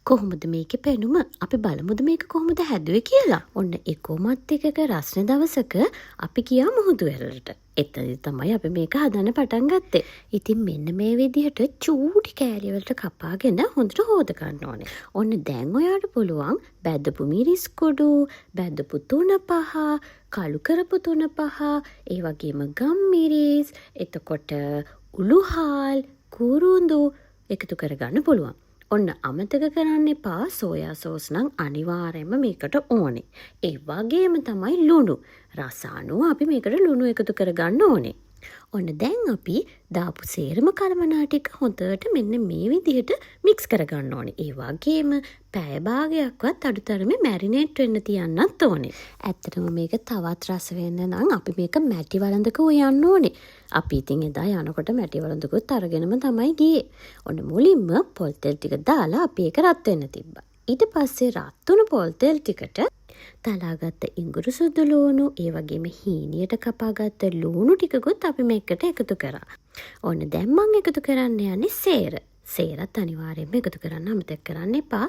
කොහොමද මේකේ පෙනුම? අපි බලමුද මේක කොහොමද හැදුවේ කියලා. ඔන්න එකෝමත් එකක රස්නේ දවසක අපි ගියා මුහුදු ඇරලට. එතනදි තමයි අපි මේක හදන්න පටන් ගත්තේ. ඉතින් මෙන්න මේ විදිහට චූටි කෑලි වලට කපාගෙන හොඳට හොද ගන්න ඕනේ. ඔන්න දැන් ඔයාට පුළුවන් බැදපු මිරිස් කුඩු, බැදපු තුන පහ, කළු කරපු තුන පහ, ඒ වගේම ගම්මිරිස්, එතකොට උළුහාල්, කුරුඳු එකතු කරගන්න පුළුවන්. ඔන්න අමතක කරන්න එපා සෝයා සෝස් නම් අනිවාර්යයෙන්ම මේකට ඕනේ. ඒ වගේම තමයි ලුණු. රස අනුව අපි මේකට ලුණු එකතු කරගන්න ඕනේ. ඔන්න දැන් අපි දාපු සේරම කලමනා ටික හොඳට මෙන්න මේ විදිහට මික්ස් කරගන්න ඕනේ. ඒ වගේම පැය භාගයක්වත් අඩුතරමේ මැරිනේට් වෙන්න තියන්නත් ඕනේ. ඇත්තටම මේක තවත් රස වෙන්න නම් අපි මේක මැටි වළඳක උයන්න ඕනේ. අපි ඉතින් එදා යනකොට මැටි වළඳකුත් අරගෙනම තමයි ගියේ. ඔන්න මුලින්ම පොල් තෙල් ටික දාලා අපි ඒක රත් වෙන්න තිබ්බා. ඊට පස්සේ රත් වුණු පොල් තෙල් ටිකට තලාගත්ත ඉඟුරු සුදු ලූණු, ඒ වගේම හීනියට කපාගත්ත ලූණු ටිකකුත් අපි මේකට එකතු කරා. ඔන්න දැන් මම එකතු කරන්න යන්නේ සේර. සේරත් අනිවාර්යයෙන්ම එකතු කරන්න අමතක කරන්න එපා.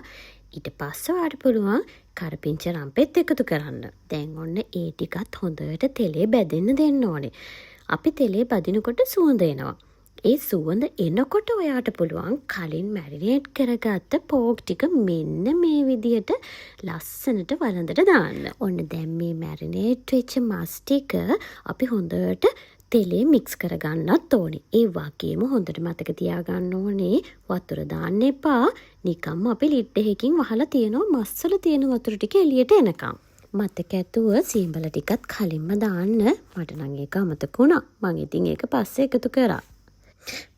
ඊට පස්සේ ඔයාලට පුළුවන් කරපිංච රම්පෙත් එකතු කරන්න. දැන් ඔන්න ඒ ටිකත් හොඳට තෙලේ බැදෙන්න දෙන්න ඕනේ. අපි තෙලේ බදිනකොට සුවඳ එනවා. ඒ සුවඳ එනකොට ඔයාට පුළුවන් කලින් මැරිනේට් කරගත්ත පෝක් ටික මෙන්න මේ විදියට ලස්සනට වළඳට දාන්න. ඔන්න දැන් මේ මැරිනේට් වෙච්ච මස් ටික අපි හොඳට තෙලේ මික්ස් කරගන්නත් ඕනේ. ඒ වගේම හොඳට මතක තියාගන්න ඕනේ වතුර දාන්න එපා. නිකම්ම අපි ලිඩ් එකකින් වහලා තියෙනවා මස් වල තියෙන වතුර ටික එළියට එනකම්. මතක ඇතුව සීඹල ටිකත් කලින්ම දාන්න. මට නම් ඒක අමතක වුණා. මං ඉතින් ඒක පස්සේ එකතු කරා.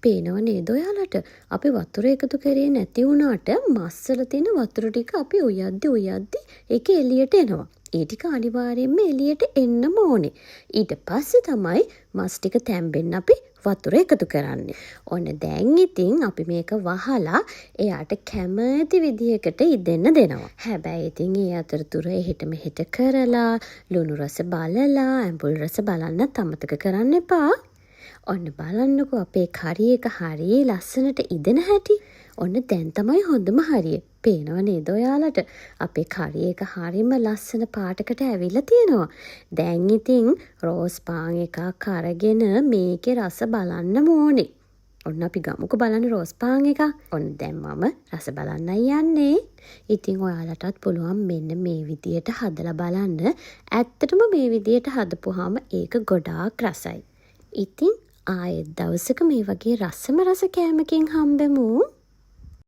පේනව නේද ඔයාලට? අපි වතුර එකතු කරේ නැති වුණාට මස්සල තියෙන වතුර ටික අපි උයද්දි ඒක එළියට එනවා. ඒ ටික අනිවාර්යයෙන්ම එළියට එන්නම ඕනේ. ඊට පස්සේ තමයි මස් ටික තැම්බෙන්න අපි වතුර එකතු කරන්නේ. ඔන්න දැන් ඉතින් අපි මේක වහලා එයාට කැමති විදිහකට ඉදෙන්න දෙනවා. හැබැයි ඉතින් ඒ අතරතුර එහෙට මෙහෙට කරලා ලුණු රස බලලා ඇඹුල් රස බලන්නත් අමතක කරන්න එපා. ඔන්න බලන්නකෝ අපේ කරි එක හරිය ලස්සනට ඉදෙන හැටි. ඔන්න දැන් තමයි හොඳම හරිය. පේනව නේද ඔයාලට? අපේ කරි එක හරියම ලස්සන පාටකට ඇවිල්ලා තියෙනවා. දැන් ඉතින් රෝස් පාන් එකක් අරගෙන මේකේ රස බලන්න ඕනේ. ඔන්න අපි ගමුකෝ බලන්න රෝස් පාන් එක. ඔන්න දැන් මම රස බලන්නයි යන්නේ. ඉතින් ඔයාලටත් පුළුවන් මෙන්න මේ විදියට හදලා බලන්න. ඇත්තටම මේ විදියට හදපුවාම ඒක ගොඩාක් රසයි. ඉතින් ආයෙත් දවසක මේ වගේ රසම රස කෑමකින් හම්බෙමු.